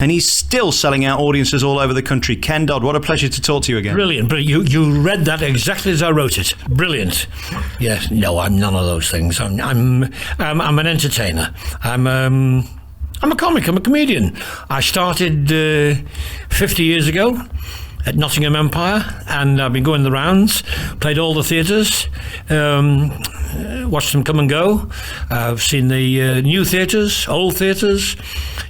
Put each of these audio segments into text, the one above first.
And he's still selling out audiences all over the country. Ken Dodd, what a pleasure to talk to you again. Brilliant. You read that exactly as I wrote it. Brilliant. Yes. No, I'm none of those things. I'm an entertainer. I'm a comic. I'm a comedian. I started 50 years ago at Nottingham Empire, and I've been going the rounds, played all the theatres, watched them come and go. I've seen the new theatres, old theatres,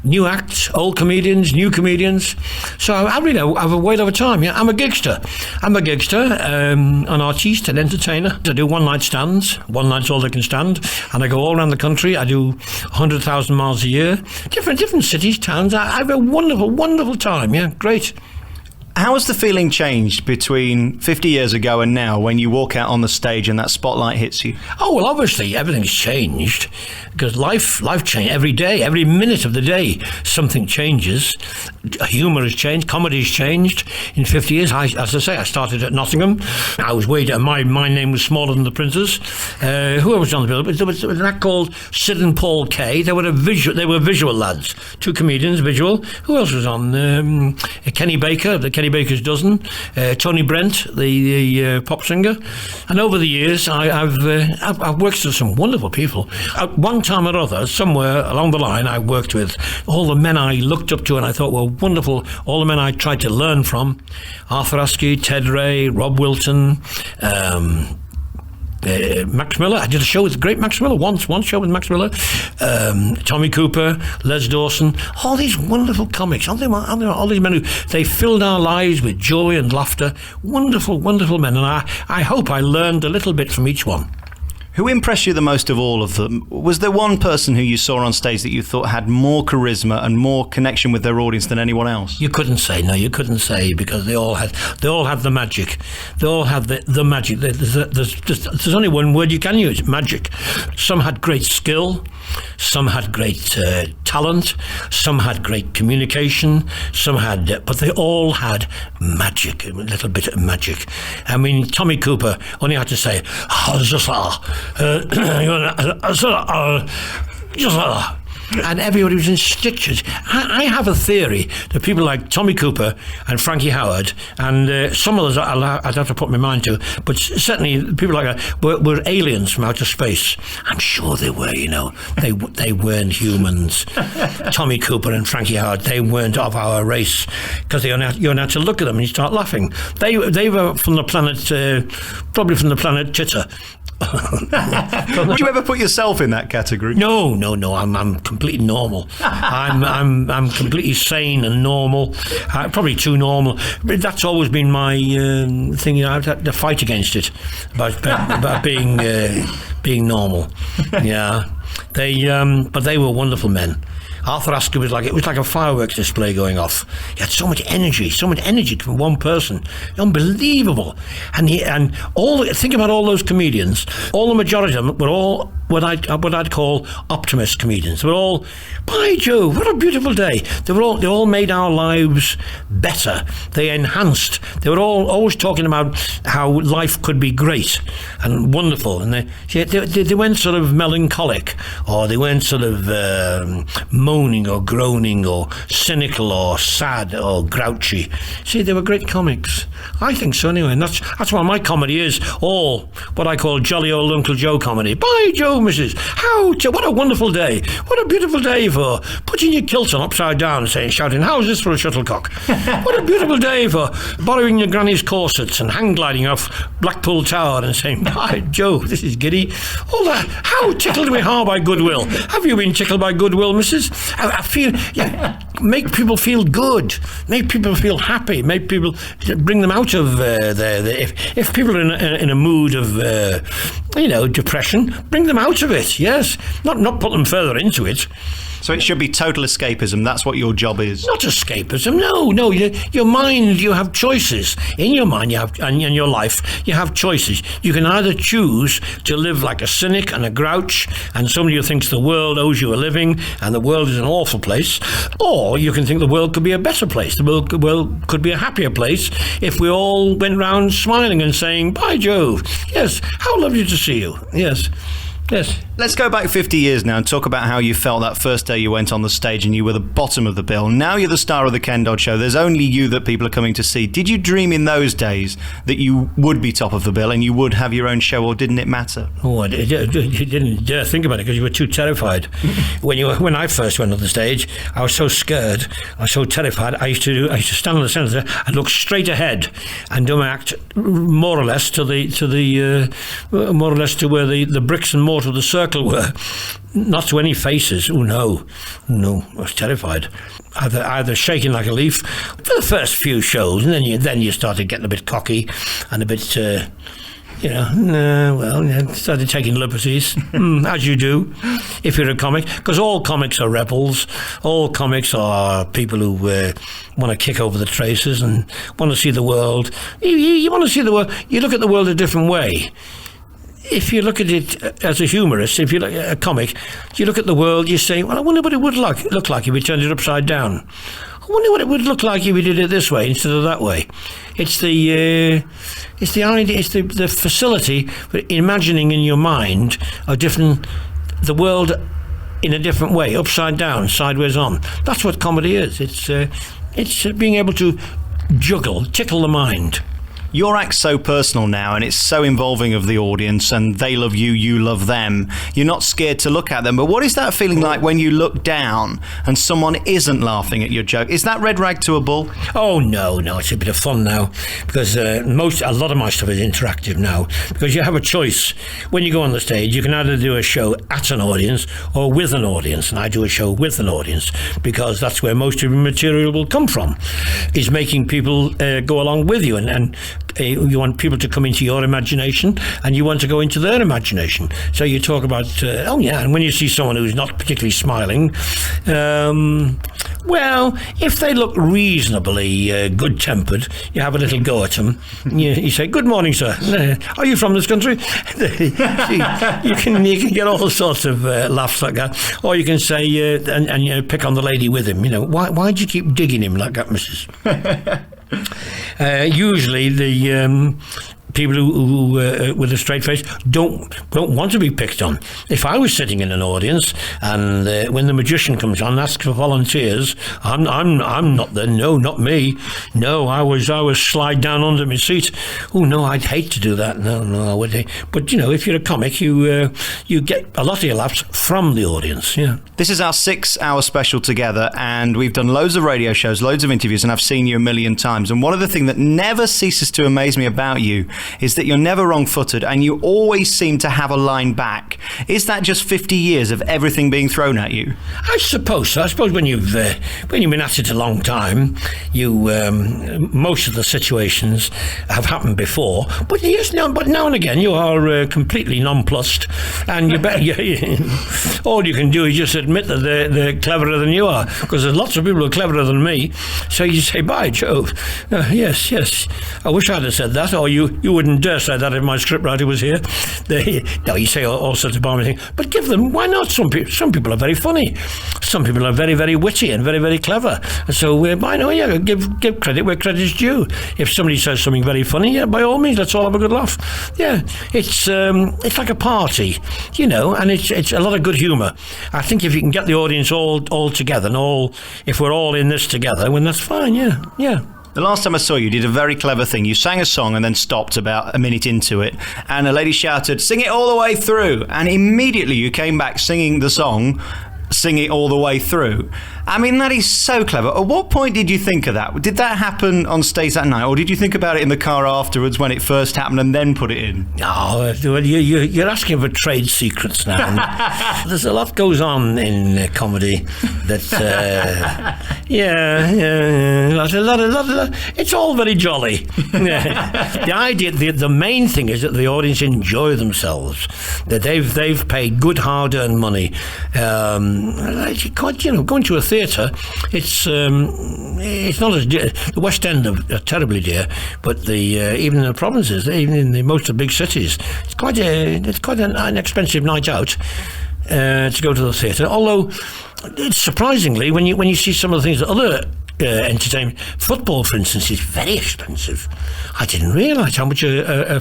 new acts, old comedians, new comedians. So I really have a whale of a time. Yeah, I'm a gigster. An artiste, an entertainer. I do one-night stands. One night's all they can stand. And I go all around the country. I do 100,000 miles a year. Different cities, towns. I have a wonderful, wonderful time. Yeah, great. How has the feeling changed between 50 years ago and now when you walk out on the stage and that spotlight hits you? Oh, well, obviously, everything's changed because life changes every day, every minute of the day, something changes. Humour has changed, comedy has changed. In 50 years, as I say, I started at Nottingham. I was way down. My name was smaller than the Prince's. Who was on the bill? There was an act called Sid and Paul Kay. They were visual lads, two comedians, visual. Who else was on? Kenny Baker, the Kenny Baker's Dozen, Tony Brent, the pop singer, and over the years I've worked with some wonderful people. At one time or other, somewhere along the line, I worked with all the men I looked up to and I thought were wonderful. All the men I tried to learn from: Arthur Askey, Ted Ray, Rob Wilton. Max Miller. I did a show with the great Max Miller, one show with Max Miller, Tommy Cooper, Les Dawson, all these wonderful comics, all these men who they filled our lives with joy and laughter. Wonderful, wonderful men, and I hope I learned a little bit from each one. Who impressed you the most of all of them? Was there one person who you saw on stage that you thought had more charisma and more connection with their audience than anyone else? You couldn't say, because they all had the magic. They all had the magic. There's only one word you can use: magic. Some had great skill, some had great talent, some had great communication, but they all had magic, a little bit of magic. I mean, Tommy Cooper only had to say, and everybody was in stitches. I have a theory that people like Tommy Cooper and Frankie Howerd and some others I'd have to put my mind to, but certainly people like that were aliens from outer space. I'm sure they were, They weren't humans. Tommy Cooper and Frankie Howerd, they weren't of our race, because you had to look at them and you start laughing. They were from the planet, probably from the planet Titter. Would you ever put yourself in that category? No. I'm completely normal. I'm completely sane and normal. Probably too normal. But that's always been my thing. I've had to fight against it about being normal. Yeah, but they were wonderful men. Arthur Askey was like a fireworks display going off. He had so much energy from one person, unbelievable. And think about all those comedians. All the majority of them were all what I'd call optimist comedians. They were all, by Jove, what a beautiful day. They all made our lives better. They enhanced. They were all always talking about how life could be great and wonderful. And they weren't sort of melancholic, or they weren't sort of moaning or groaning or cynical or sad or grouchy. See, they were great comics. I think so anyway, and that's why my comedy is all what I call jolly old Uncle Joe comedy. By Joe, Mrs. What a wonderful day. What a beautiful day for putting your kilt on upside down and shouting, how's this for a shuttlecock? What a beautiful day for borrowing your granny's corsets and hang gliding off Blackpool Tower and saying, by Joe, this is giddy. All that. How tickled we are by goodwill. Have you been tickled by goodwill, Mrs.? I feel, make people feel good, make people feel happy, make people, bring them out of if people are in a mood of depression, bring them out of it. Yes, not put them further into it. So it should be total escapism. That's what your job is. Not escapism. No. Your mind, you have choices. In your mind, and in your life, you have choices. You can either choose to live like a cynic and a grouch, and somebody who thinks the world owes you a living, and the world is an awful place, or you can think the world could be a better place. The world could be a happier place if we all went round smiling and saying, "By Jove, yes, how lovely to see you." Yes. Yes. Let's go back 50 years now and talk about how you felt that first day you went on the stage and you were the bottom of the bill. Now you're the star of the Ken Dodd Show. There's only you that people are coming to see. Did you dream in those days that you would be top of the bill and you would have your own show, or didn't it matter? Oh, you didn't dare think about it because you were too terrified. When I first went on the stage, I was so scared, I was so terrified. I used to stand on the centre. I'd look straight ahead and do my act more or less to where the bricks and mortar of the circle were, not to any faces. Oh no, I was terrified. Either shaking like a leaf for the first few shows, and then you started getting a bit cocky and a bit, started taking liberties, as you do if you're a comic, because all comics are rebels. All comics are people who want to kick over the traces and want to see the world. You want to see the world. You look at the world a different way. If you look at it as a humorist, if you look at a comic, you look at the world, you say, well, I wonder what it would look like if we turned it upside down. I wonder what it would look like if we did it this way instead of that way. It's the idea, it's the facility for imagining in your mind the world in a different way, upside down, sideways on. That's what comedy is. It's being able to tickle the mind. Your act's so personal now, and it's so involving of the audience, and they love you, you love them. You're not scared to look at them. But what is that feeling like when you look down and someone isn't laughing at your joke? Is that red rag to a bull? Oh, no, it's a bit of fun now, because a lot of my stuff is interactive now, because you have a choice. When you go on the stage, you can either do a show at an audience or with an audience, and I do a show with an audience, because that's where most of your material will come from, is making people go along with you, and you want people to come into your imagination and you want to go into their imagination. So you talk about, and when you see someone who's not particularly smiling, well, if they look reasonably good-tempered, you have a little go at them. You say, "Good morning, sir. Are you from this country?" you can get all sorts of laughs like that. Or you can say, and pick on the lady with him. Why do you keep digging him like that, missus? Usually the people who with a straight face don't want to be picked on. If I was sitting in an audience and when the magician comes on and asks for volunteers, I'm not there. No, not me. No, I was slide down under my seat. Oh no, I'd hate to do that. No, I would. But if you're a comic, you get a lot of your laughs from the audience. Yeah. This is our 6-hour special together, and we've done loads of radio shows, loads of interviews, and I've seen you a million times. And one of the things that never ceases to amaze me about you is that you're never wrong-footed and you always seem to have a line back. Is that just 50 years of everything being thrown at you? I suppose so. I suppose when you've been at it a long time, most of the situations have happened before. But yes, but now and again you are completely nonplussed, and all you can do is just admit that they're cleverer than you are, because there's lots of people who are cleverer than me. So you say, "By Jove, yes, I wish I'd have said that," or you wouldn't dare say that if my scriptwriter was here. You say all sorts of balmy things, but give them, why not? Some people are very funny, some people are very, very witty and very, very clever, so why not? Give credit where credit's due. If somebody says something very funny, by all means, let's all have a good laugh. It's like a party, and it's a lot of good humour. I think if you can get the audience all together, and if we're all in this together, then that's fine. Yeah. The last time I saw you did a very clever thing. You sang a song and then stopped about a minute into it, and a lady shouted, "Sing it all the way through," and immediately you came back singing the song, "Sing it all the way through." I mean, that is so clever. At what point did you think of that? Did that happen on stage that night, or did you think about it in the car afterwards when it first happened and then put it in? No, well, you're asking for trade secrets now. There's a lot goes on in comedy that, a lot. It's all very jolly. The idea, the main thing is that the audience enjoy themselves. That they've paid good hard-earned money. Going to a theatre, it's not as dear. The West End are terribly dear, but even in the provinces, even in most of the big cities, it's quite an expensive night out to go to the theatre. Although, it's surprisingly, when you see some of the things that other entertainment. Football, for instance, is very expensive. I didn't realise how much a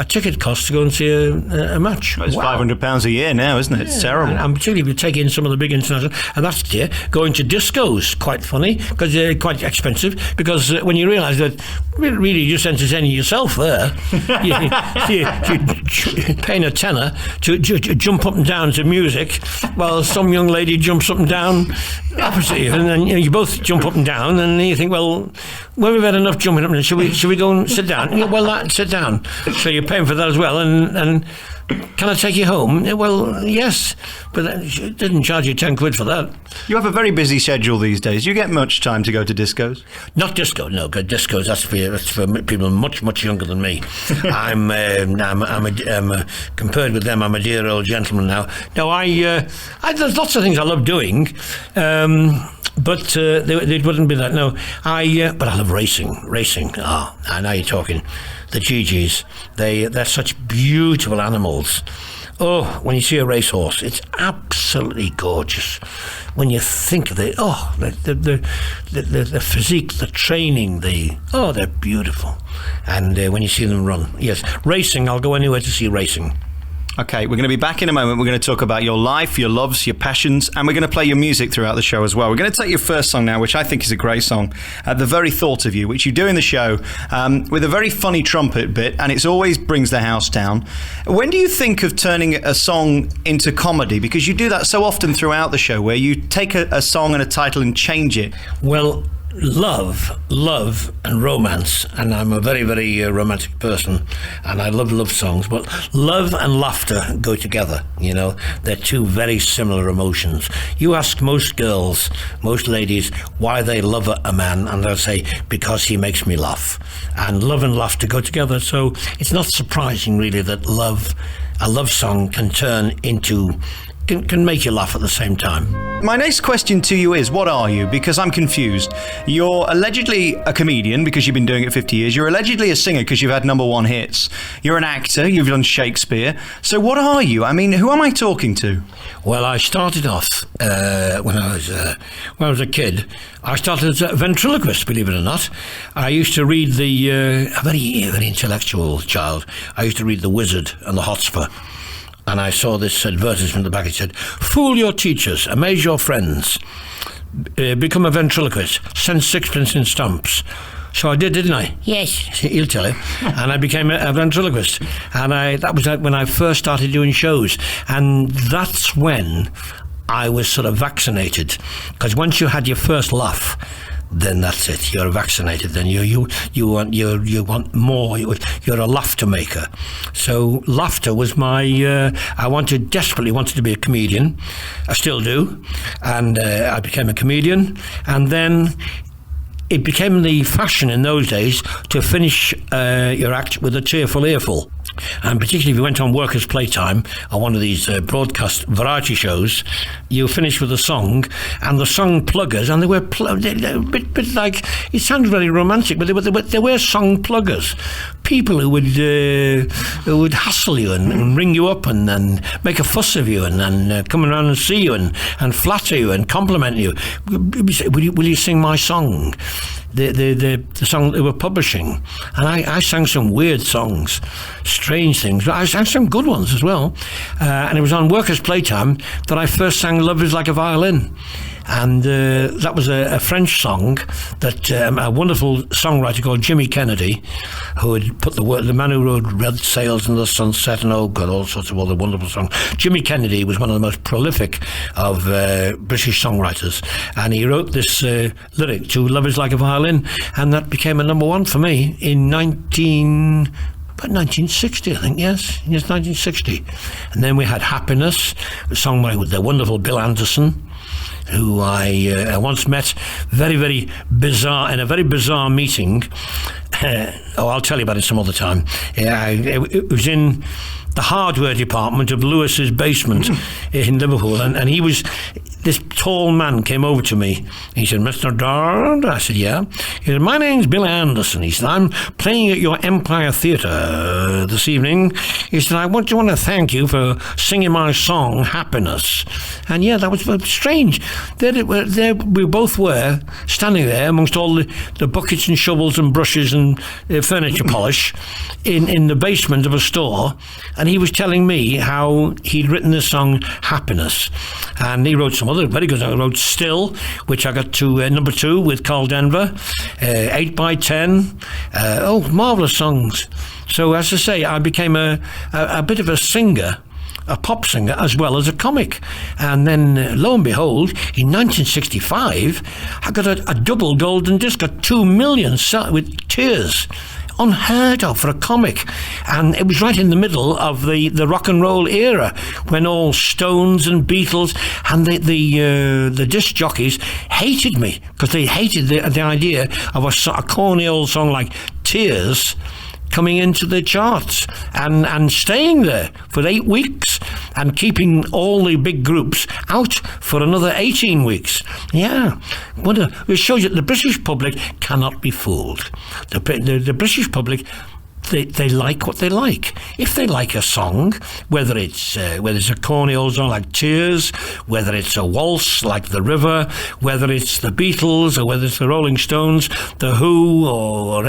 ticket costs to go and see a match. Well, it's £500 a year now, isn't it? It's terrible. And particularly if you take in some of the big international, and that's going to discos, quite funny, because they're quite expensive, because when you realise that really you're just entertaining yourself there, you're paying a tenner to jump up and down to music, while some young lady jumps up and down opposite you, and then you both jump up and down, and you think, well, when we've had enough jumping up and down, should we go and sit down? Well, sit down. So you're paying for that as well, and can I take you home? Well, yes, but it didn't charge you 10 quid for that. You have a very busy schedule these days. Do you get much time to go to discos? Not disco, no. Discos, that's for people much, much younger than me. I'm compared with them, I'm a dear old gentleman now. No, there's lots of things I love doing, but it wouldn't be that. No, but I love racing. Oh, I know you're talking. The GGs, they're such beautiful animals. Oh, when you see a racehorse, it's absolutely gorgeous. When you think of the physique, the training, they're beautiful. And when you see them run, yes, racing, I'll go anywhere to see racing. Okay, we're going to be back in a moment. We're going to talk about your life, your loves, your passions, and we're going to play your music throughout the show as well. We're going to take your first song now, which I think is a great song, The Very Thought of You, which you do in the show with a very funny trumpet bit, and it always brings the house down. When do you think of turning a song into comedy? Because you do that so often throughout the show, where you take a song and a title and change it. Well, love and romance, and I'm a very, very romantic person, and I love songs, but love and laughter go together. They're two very similar emotions. You ask most girls, most ladies, why they love a man, and they'll say, because he makes me laugh. And love and laughter go together, so it's not surprising really that a love song can turn into can make you laugh at the same time. My next question to you is, what are you? Because I'm confused. You're allegedly a comedian because you've been doing it 50 years. You're allegedly a singer because you've had #1 hits. You're an actor. You've done Shakespeare. So what are you? I mean, who am I talking to? Well, I started off when I was a kid. I started as a ventriloquist, believe it or not. I used to read a very, very intellectual child. I used to read The Wizard and The Hotspur. And I saw this advertisement at the back. It said, fool your teachers, amaze your friends, become a ventriloquist, send 6pence in stamps. So I did, didn't I? Yes, he'll tell you. And I became a ventriloquist. And that was when I first started doing shows. And that's when I was sort of vaccinated. Because once you had your first laugh, then that's it. You're vaccinated. Then you want more. You're a laughter maker. So laughter was my. I desperately wanted to be a comedian. I still do, and I became a comedian. And then it became the fashion in those days to finish your act with a tearful earful. And particularly if you went on Workers' Playtime or one of these broadcast variety shows, you finish with a song, and the song pluggers, and they were a bit like, it sounds very romantic, but they were song pluggers. People who would hassle you and ring you up and make a fuss of you and come around and see you and flatter you and compliment you. Will you sing my song? The song they were publishing, and I sang some weird songs, strange things, but I sang some good ones as well, and it was on Workers' Playtime that I first sang Love Is Like a Violin, and that was a French song that a wonderful songwriter called Jimmy Kennedy, who had put the man who wrote Red Sails in the Sunset and all sorts of other wonderful songs. Jimmy Kennedy was one of the most prolific of British songwriters, and he wrote this lyric to Love Is Like a Violin, and that became a #1 for me in 1960, I think, yes, 1960. And then we had Happiness, a song by the wonderful Bill Anderson, who I once met very, very bizarre, in a very bizarre meeting. I'll tell you about it some other time. It was in the hardware department of Lewis's basement in Liverpool, and he was this tall man came over to me. He said, "Mr. Dodd?" I said, "Yeah." He said, "My name's Billy Anderson." He said, "I'm playing at your Empire Theatre this evening." He said, "I want to thank you for singing my song, Happiness." And yeah, that was strange. There we both were, standing there amongst all the buckets and shovels and brushes and furniture polish in the basement of a store, and he was telling me how he'd written this song, Happiness. And he wrote some other very good songs. I wrote Still, which I got to number 2 with Carl Denver, 8 by 10. Marvellous songs. So, as I say, I became a bit of a singer, a pop singer, as well as a comic. And then, lo and behold, in 1965, I got a double golden disc, got 2 million with Tears. Unheard of for a comic. And it was right in the middle of the rock and roll era, when all Stones and Beatles and the disc jockeys hated me, because they hated the idea of a corny old song like Tears coming into the charts and staying there for 8 weeks and keeping all the big groups out for another 18 weeks. Yeah, it shows you that the British public cannot be fooled. The British public, they like what they like. If they like a song, whether it's a corny old song like Tears, whether it's a waltz like The River, whether it's the Beatles or whether it's the Rolling Stones, the Who, or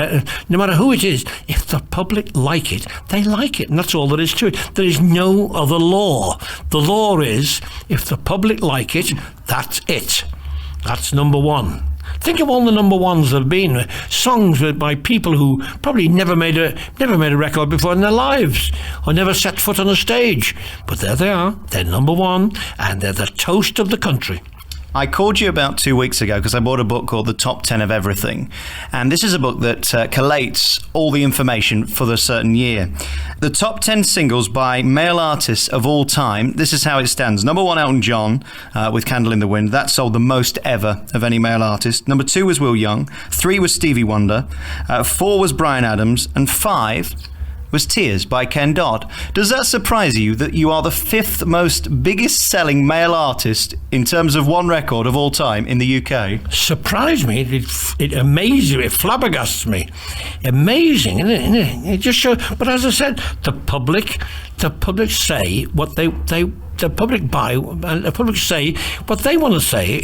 no matter who it is, if the public like it, they like it, and that's all there is to it. There is no other law. The law is, if the public like it, that's it. That's number one. Think of all the number ones that have been songs by people who probably never made a record before in their lives, or never set foot on a stage. But there they are. They're number one, and they're the toast of the country. I called you about 2 weeks ago because I bought a book called The Top 10 of Everything. And this is a book that collates all the information for the certain year. The top 10 singles by male artists of all time. This is how it stands. Number 1, Elton John, with Candle in the Wind. That sold the most ever of any male artist. Number 2 was Will Young. 3 was Stevie Wonder. 4 was Bryan Adams. And 5 was Tears by Ken Dodd. Does that surprise you that you are the 5th most biggest selling male artist in terms of one record of all time in the UK? Surprised me. It amazes me. It flabbergasts me. Amazing, isn't it? It just shows. But as I said, the public say what the public buy, and the public say what they want to say.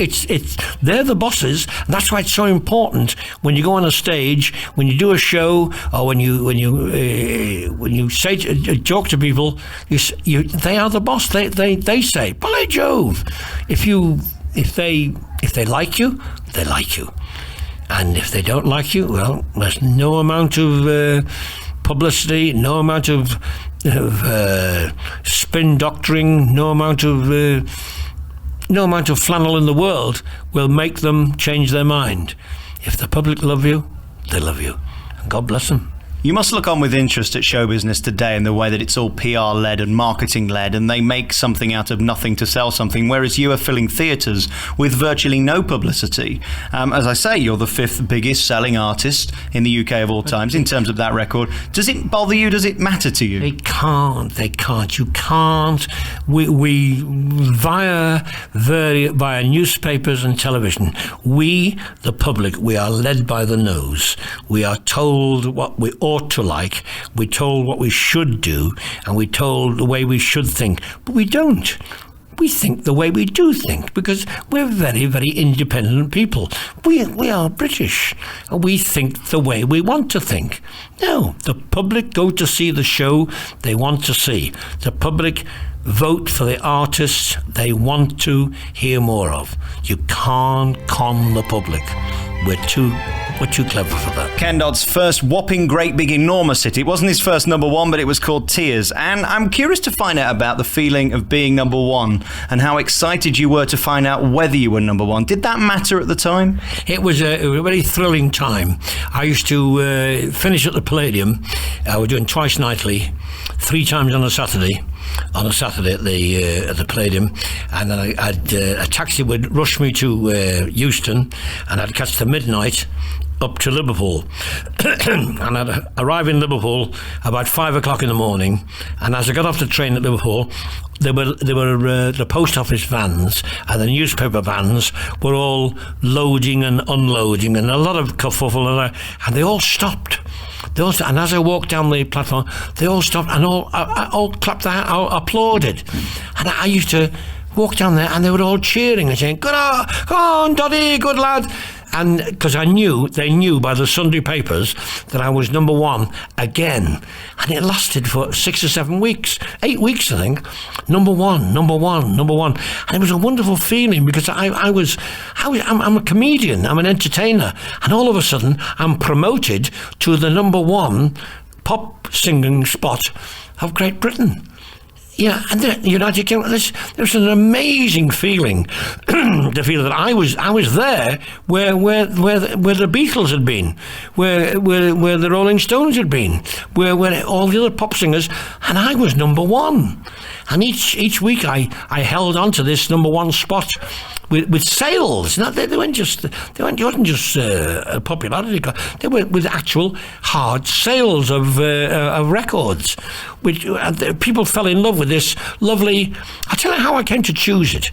They're the bosses, and that's why it's so important when you go on a stage, when you do a show, or when you say talk to people. They are the boss. They say, by Jove, if they like you, they like you, and if they don't like you, well, there's no amount of publicity, no amount of spin doctoring, no amount of flannel in the world will make them change their mind. If the public love you, they love you. And God bless them. You must look on with interest at show business today and the way that it's all PR-led and marketing-led, and they make something out of nothing to sell something, whereas you are filling theatres with virtually no publicity. As I say, you're the 5th biggest selling artist in the UK of all times in terms of that record. Does it bother you? Does it matter to you? They can't. You can't. We via newspapers and television, we, the public, we are led by the nose. We are told what we ought to like, we're told what we should do, and we're told the way we should think. But we don't. We think the way we do think, because we're very, very independent people. We are British. We think the way we want to think. No, the public go to see the show they want to see. The public vote for the artists they want to hear more of. You can't con the public. We're too clever for that. Ken Dodd's first whopping great big enormous hit. It wasn't his first number one, but it was called Tears. And I'm curious to find out about the feeling of being number one and how excited you were to find out whether you were number one. Did that matter at the time? It was a very thrilling time. I used to finish at the Palladium. We're doing twice nightly, 3 times on a Saturday. At the Palladium, and then a taxi would rush me to Euston, and I'd catch the midnight up to Liverpool. And I'd arrive in Liverpool about 5 o'clock in the morning, and as I got off the train at Liverpool, there were the post office vans and the newspaper vans were all loading and unloading, and a lot of kerfuffle, and they all stopped. And as I walked down the platform, they all stopped and all clapped their hands, all applauded. And I used to walk down there, and they were all cheering and saying, "Good on, Doddy, good lad." And because they knew by the Sunday papers that I was number one again. And it lasted for 6 or 7 weeks, 8 weeks, I think. Number one. And it was a wonderful feeling, because I'm a comedian, I'm an entertainer. And all of a sudden, I'm promoted to the number one pop singing spot of Great Britain. Yeah, and the United Kingdom, there's an amazing feeling to feel that I was there where the Beatles had been, where the Rolling Stones had been, where all the other pop singers, and I was number one. And each week I held on to this number one spot with sales. They weren't just a popularity. They were with actual hard sales of records, which people fell in love with this lovely. I'll tell you how I came to choose it.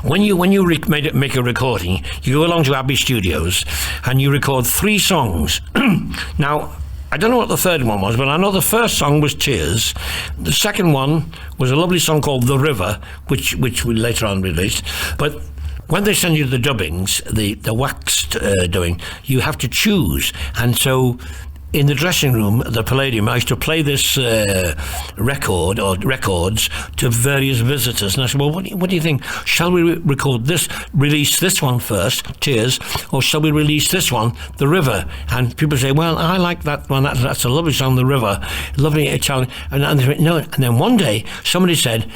When you make a recording, you go along to Abbey Studios and you record 3 songs. Now, I don't know what the third one was, but I know the first song was Tears. The second one was a lovely song called The River, which we later on released. But when they send you the dubbings, the waxed dubbing, you have to choose. And so in the dressing room at the Palladium, I used to play this record or records to various visitors. And I said, well, what do you think? Shall we release this one first, Tears, or shall we release this one, The River? And people say, well, I like that one. That's a lovely song, The River. Lovely challenge. And they went, no. And then one day, somebody said,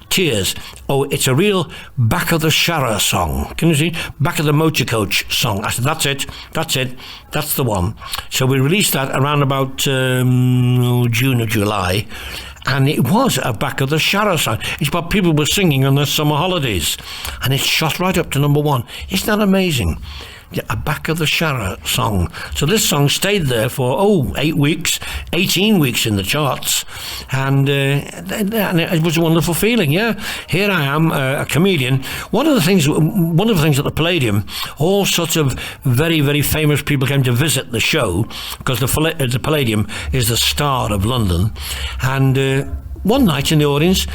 Tears. Oh, it's a real Back of the Shara song. Can you see? Back of the Motor Coach song. I said, that's it. That's the one. So we released that around about June or July. And it was a Back of the Shara song. It's what people were singing on their summer holidays. And it shot right up to number one. Isn't that amazing? A Back of the Shara song. So this song stayed there for 8 weeks, 18 weeks in the charts, and it was a wonderful feeling. Yeah, here I am, a comedian. One of the things at the Palladium, all sorts of very, very famous people came to visit the show, because the Palladium is the star of London. And one night in the audience,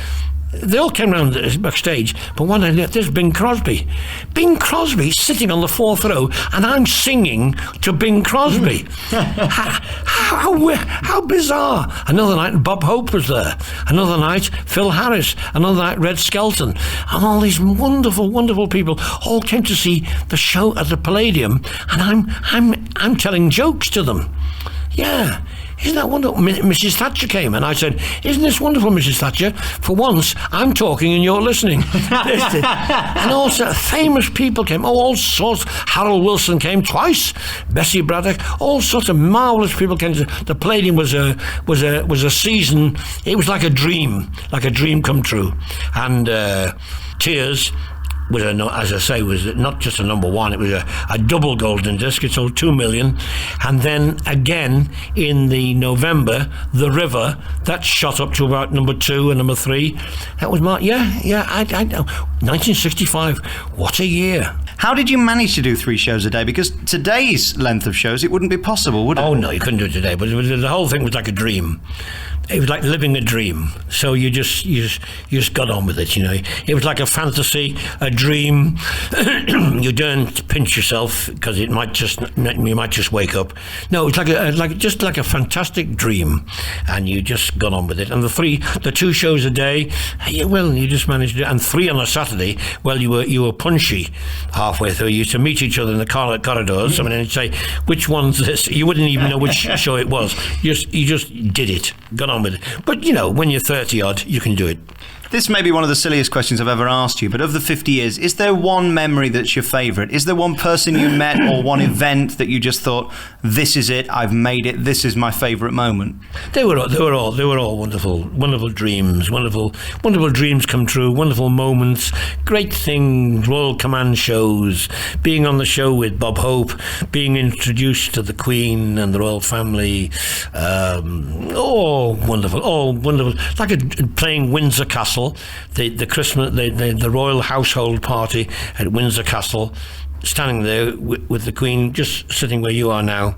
they all came round backstage, but one night there's Bing Crosby. Bing Crosby sitting on the 4th row, and I'm singing to Bing Crosby. How bizarre. Another night, Bob Hope was there. Another night, Phil Harris. Another night, Red Skelton. And all these wonderful, wonderful people all came to see the show at the Palladium, and I'm telling jokes to them. Yeah. Isn't that wonderful? Mrs. Thatcher came, and I said, isn't this wonderful, Mrs. Thatcher? For once, I'm talking and you're listening. And also, famous people came, all sorts. Harold Wilson came twice, Bessie Braddock, all sorts of marvellous people came. The Palladium was a season, it was like a dream come true. And Tears was, as I say, was not just a number one, it was a double golden disc. It sold 2 million. And then again in the November, The River, that shot up to about number 2 and number 3. That was I 1965. What a year. How did you manage to do 3 shows a day? Because today's length of shows, it wouldn't be possible, would it? Oh no, you couldn't do it today. But the whole thing was like a dream. It was like living a dream. So you just got on with it, you know. It was like a fantasy, a dream. You don't pinch yourself because you might just wake up. No, it's like a fantastic dream, and you just got on with it. And the 2 shows a day, you just managed it. And 3 on a Saturday, you were punchy halfway through. You used to meet each other in the corridors. I mean, and say, which one's this? You wouldn't even know which show it was. You just did it, got on with it. But you know, when you're 30 odd, you can do it. This may be one of the silliest questions I've ever asked you, but of the 50 years, is there one memory that's your favourite? Is there one person you met or one event that you just thought, this is it, I've made it, this is my favourite moment? They were all wonderful dreams, wonderful dreams come true, wonderful moments, great things, Royal Command shows, being on the show with Bob Hope, being introduced to the Queen and the royal family, wonderful, like playing Windsor Castle, the Christmas, the royal household party at Windsor Castle, standing there with the Queen, just sitting where you are now.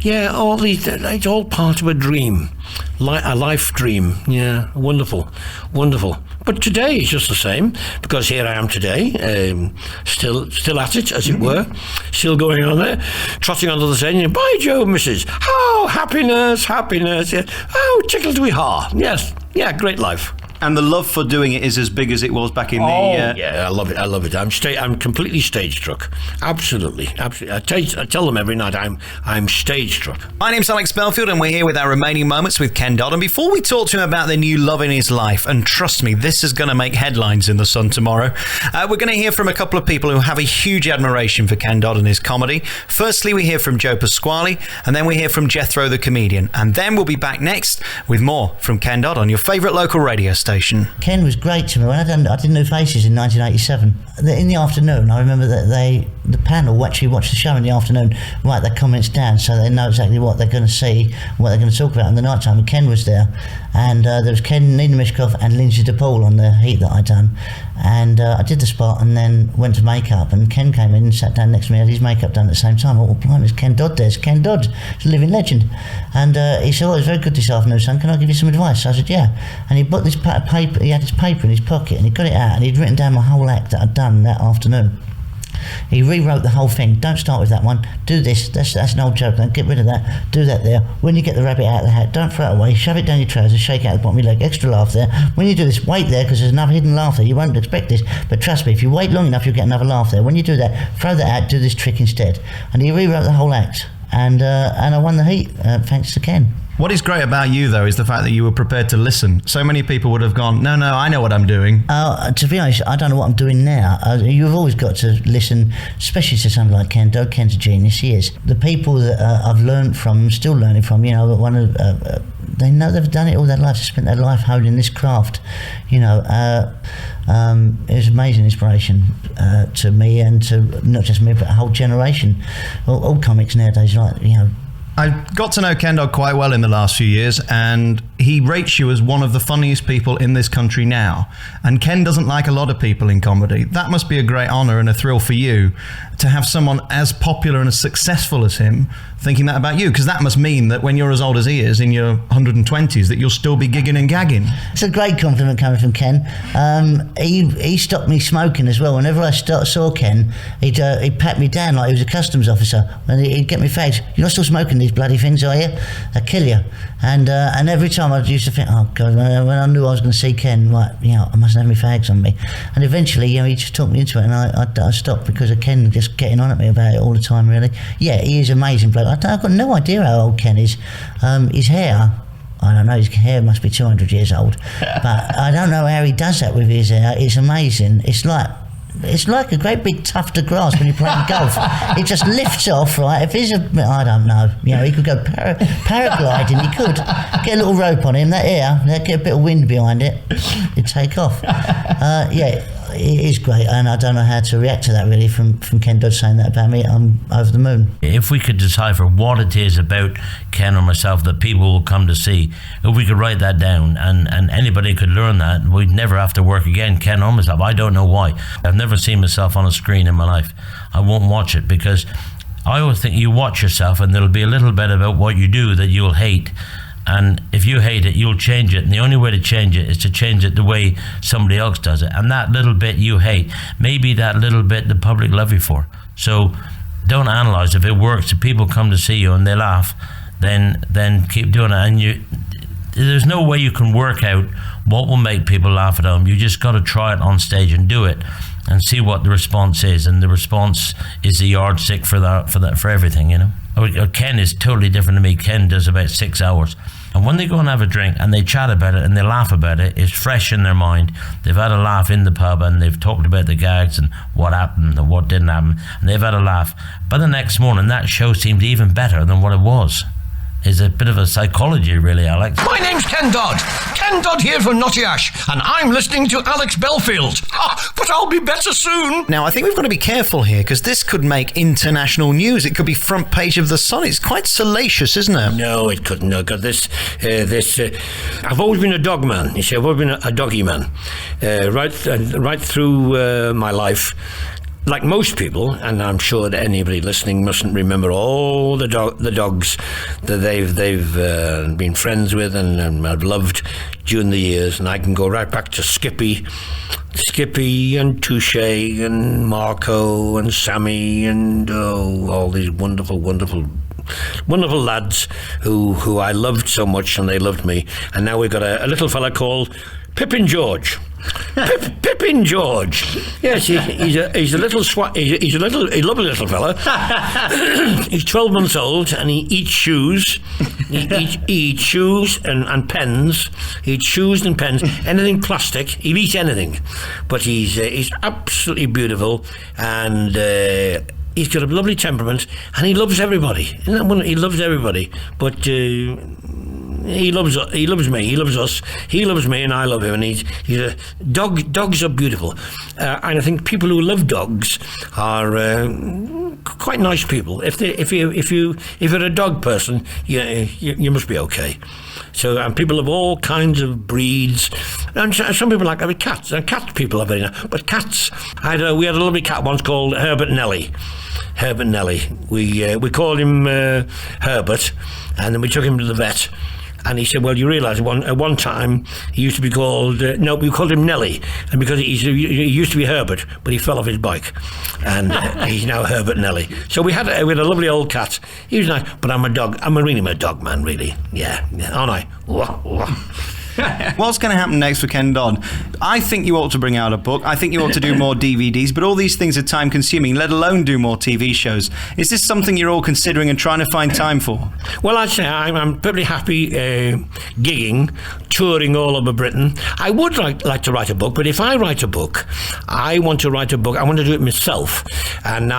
Yeah, it's all part of a dream, a life dream. Yeah, wonderful. But today is just the same, because here I am today, still at it, as it were, still going on there, trotting onto the stage. By Jove, Mrs. Oh, happiness. Yeah. Oh, tickled we ha. Yes, yeah, great life. And the love for doing it is as big as it was back in yeah, I love it. I'm completely stage struck. Absolutely. I tell them every night I'm stage struck. My name's Alex Belfield, and we're here with our remaining moments with Ken Dodd. And before we talk to him about the new love in his life, and trust me, this is going to make headlines in the Sun tomorrow, we're going to hear from a couple of people who have a huge admiration for Ken Dodd and his comedy. Firstly, we hear from Joe Pasquale, and then we hear from Jethro the comedian. And then we'll be back next with more from Ken Dodd on your favourite local radio station. Ken was great to me. When I did New Faces in 1987, in the afternoon, I remember that the panel actually watched the show in the afternoon, write their comments down so they know exactly what they're going to see, what they're going to talk about in the night time. And Ken was there, and there was Ken, Nina Mishkoff and Lindsay DePaul on the heat that I'd done. And I did the spot and then went to makeup, and Ken came in and sat down next to me, had his makeup done at the same time. I thought, well, blimey, it's Ken Dodd there. It's Ken Dodd. He's a living legend. And he said, oh, it's very good this afternoon, son. Can I give you some advice? I said, yeah. And he put this paper, he had his paper in his pocket, and he got it out, and he'd written down my whole act that I'd done that afternoon. He rewrote the whole thing. Don't start with that one. Do this. That's an old joke. Don't get rid of that. Do that there. When you get the rabbit out of the hat, don't throw it away. Shove it down your trousers. Shake it out the bottom of your leg. Extra laugh there. When you do this, wait there, because there's another hidden laugh there. You won't expect this, but trust me, if you wait long enough, you'll get another laugh there. When you do that, throw that out. Do this trick instead. And he rewrote the whole act. And I won the heat thanks to Ken. What is great about you, though, is the fact that you were prepared to listen. So many people would have gone, no, I know what I'm doing. To be honest, I don't know what I'm doing now. You've always got to listen, especially to somebody like Ken. Dodd, Ken's a genius, he is. The people that I've learned from, still learning from, they know they've done it all their life. They spent their life holding this craft. It was amazing inspiration to me, and to not just me, but a whole generation. All comics nowadays, I got to know Ken Dodd quite well in the last few years, and he rates you as one of the funniest people in this country now. And Ken doesn't like a lot of people in comedy. That must be a great honour and a thrill for you to have someone as popular and as successful as him thinking that about you, because that must mean that when you're as old as he is, in your 120s, that you'll still be gigging and gagging. It's a great compliment coming from Ken. He stopped me smoking as well. Whenever I saw Ken, he'd pat me down like he was a customs officer, and he'd get me fags. You're not still smoking these bloody things, are you? They'll kill you. And every time I used to think, oh God, when I knew I was going to see Ken, I mustn't have my fags on me. And eventually, he just talked me into it, and I stopped because of Ken just getting on at me about it all the time, really. Yeah, he is an amazing bloke. I've got no idea how old Ken is. His hair, I don't know, his hair must be 200 years old. But I don't know how he does that with his hair. It's amazing. It's like a great big tuft of grass when you're playing golf. It just lifts off, right? I don't know. He could go paragliding. He could get a little rope on him. That hair, get a bit of wind behind it. It'd take off. It is great, and I don't know how to react to that really. From Ken Dodd saying that about me, I'm over the moon. If we could decipher what it is about Ken or myself that people will come to see, if we could write that down and anybody could learn that, we'd never have to work again, Ken or myself. I don't know why. I've never seen myself on a screen in my life. I won't watch it, because I always think you watch yourself and there'll be a little bit about what you do that you'll hate. And if you hate it, you'll change it. And the only way to change it is to change it the way somebody else does it. And that little bit you hate, maybe that little bit the public love you for. So don't analyse. If it works, if people come to see you and they laugh, then keep doing it. And there's no way you can work out what will make people laugh at home. You just got to try it on stage and do it. and see what the response is, and the response is the yardstick for everything, you know. Ken is totally different to me. Ken does about 6 hours, and when they go and have a drink and they chat about it and they laugh about it, it's fresh in their mind. They've had a laugh in the pub and they've talked about the gags and what happened and what didn't happen, and they've had a laugh. By the next morning, that show seemed even better than what it was. It's a bit of a psychology, really, Alex. My name's Ken Dodd. Ken Dodd here from Knotty, and I'm listening to Alex Belfield. But I'll be better soon. Now, I think we've got to be careful here, because this could make international news. It could be front page of the Sun. It's quite salacious, isn't it? No, it couldn't. No, because I've always been a dog man. You see, I've always been a doggy man, right through my life. Like most people, and I'm sure that anybody listening mustn't remember all the dogs that they've been friends with and have loved during the years, and I can go right back to Skippy and Touche and Marco and Sammy and all these wonderful lads who I loved so much, and they loved me. And now we've got a little fella called Pippin George. Pippin George. Yes, he's a little he's a lovely little fella. He's 12 months old, and he eats shoes. He eats shoes and pens. He eats shoes and pens. Anything plastic. He'll eat anything. But he's absolutely beautiful, and he's got a lovely temperament, and he loves everybody. Isn't that one? He loves everybody, but he loves me. He loves us. He loves me, and I love him. And he's a dog. Dogs are beautiful, and I think people who love dogs are quite nice people. If you're a dog person, you must be okay. So, and people of all kinds of breeds, and some people like cats. And cat people are very nice, but cats. We had a lovely cat once called Herbert Nelly. We called him Herbert, and then we took him to the vet. And he said, well, you realise at one time he used to be called, we called him Nelly. And because he used to be Herbert, but he fell off his bike. And he's now Herbert Nelly. So we had a lovely old cat. He was nice, but I'm a dog man, really. Yeah. Aren't I? What's going to happen next for Ken Dodd? I think you ought to bring out a book. I think you ought to do more DVDs, but all these things are time consuming, let alone do more TV shows. Is this something you're all considering and trying to find time for? Well, I'd say I'm pretty happy gigging, touring all over Britain. I would like to write a book, but if I write a book, I want to do it myself. And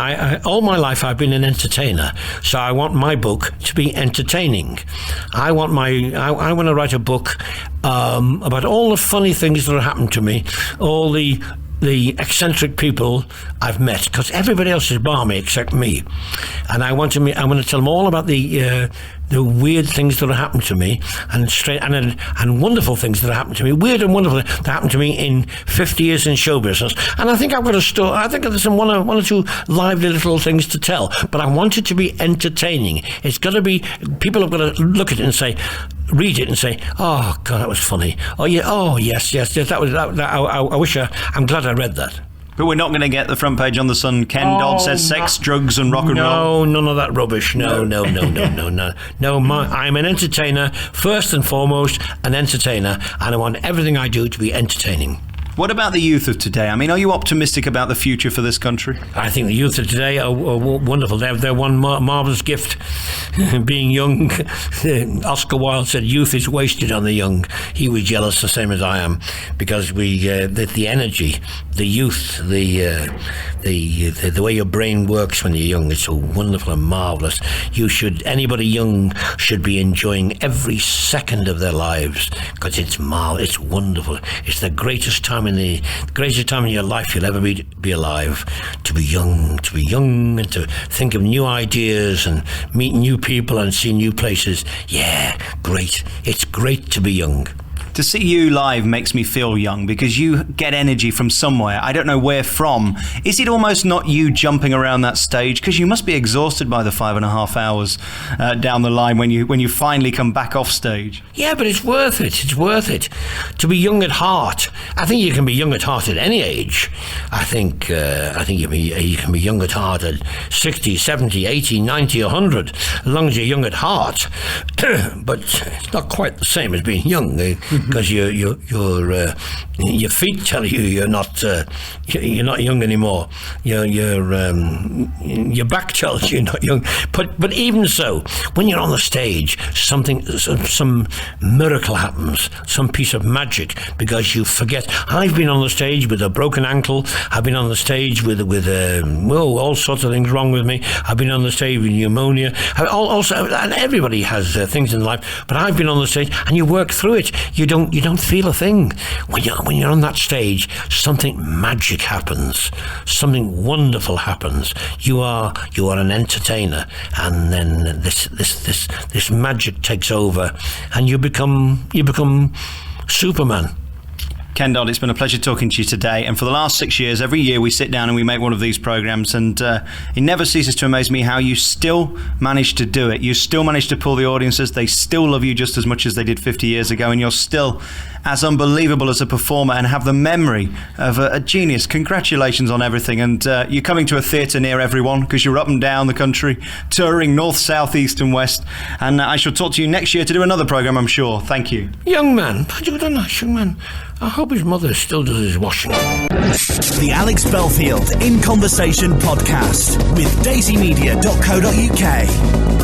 all my life I've been an entertainer, so I want my book to be entertaining. I want to write a book about all the funny things that have happened to me, all the eccentric people I've met, because everybody else is balmy except me, and I want to tell them all about the weird things that have happened to me, and wonderful things that have happened to me, weird and wonderful that happened to me in 50 years in show business. And I think I've got a story. I think there's one or two lively little things to tell, but I want it to be entertaining. It's got to be, people have got to look at it and say, read it and say, oh God, that was funny. Oh yeah, oh yes, that was that. I'm glad I read that. But we're not going to get the front page on the Sun. Ken Dodd says sex, drugs and rock and roll. No, none of that rubbish. No. I'm an entertainer, first and foremost, an entertainer, and I want everything I do to be entertaining. What about the youth of today? I mean, are you optimistic about the future for this country? I think the youth of today are wonderful. They have their one marvellous gift, being young. Oscar Wilde said, youth is wasted on the young. He was jealous the same as I am, because the energy, the youth, the way your brain works when you're young is so wonderful and marvellous. Anybody young should be enjoying every second of their lives, because it's wonderful. It's the greatest time in your life you'll ever be alive. To be young and to think of new ideas and meet new people and see new places. Yeah, great. It's great to be young. To see you live makes me feel young, because you get energy from somewhere. I don't know where from. Is it almost not you jumping around that stage? Because you must be exhausted by the 5.5 hours down the line when you finally come back off stage. Yeah, but it's worth it. It's worth it. To be young at heart. I think you can be young at heart at any age. I think you can be young at heart at 60, 70, 80, 90, 100, as long as you're young at heart. But it's not quite the same as being young. because your feet tell you you're not young anymore. Your back tells you you're not young. But even so, when you're on the stage, some miracle happens, some piece of magic, because you forget. I've been on the stage with a broken ankle. I've been on the stage with all sorts of things wrong with me. I've been on the stage with pneumonia. And everybody has things in life. But I've been on the stage, and you work through it. You don't feel a thing when you're on that stage. Something magic happens. Something wonderful happens. You are an entertainer, and then this magic takes over, and you become Superman. Ken Dodd, it's been a pleasure talking to you today. And for the last 6 years, every year we sit down and we make one of these programs, and it never ceases to amaze me how you still manage to do it. You still manage to pull the audiences. They still love you just as much as they did 50 years ago, and you're still as unbelievable as a performer and have the memory of a genius. Congratulations on everything. And you're coming to a theatre near everyone, because you're up and down the country, touring north, south, east and west. And I shall talk to you next year to do another programme, I'm sure. Thank you. Young man, young man. I hope his mother still does his washing. The Alex Belfield In Conversation podcast with daisymedia.co.uk.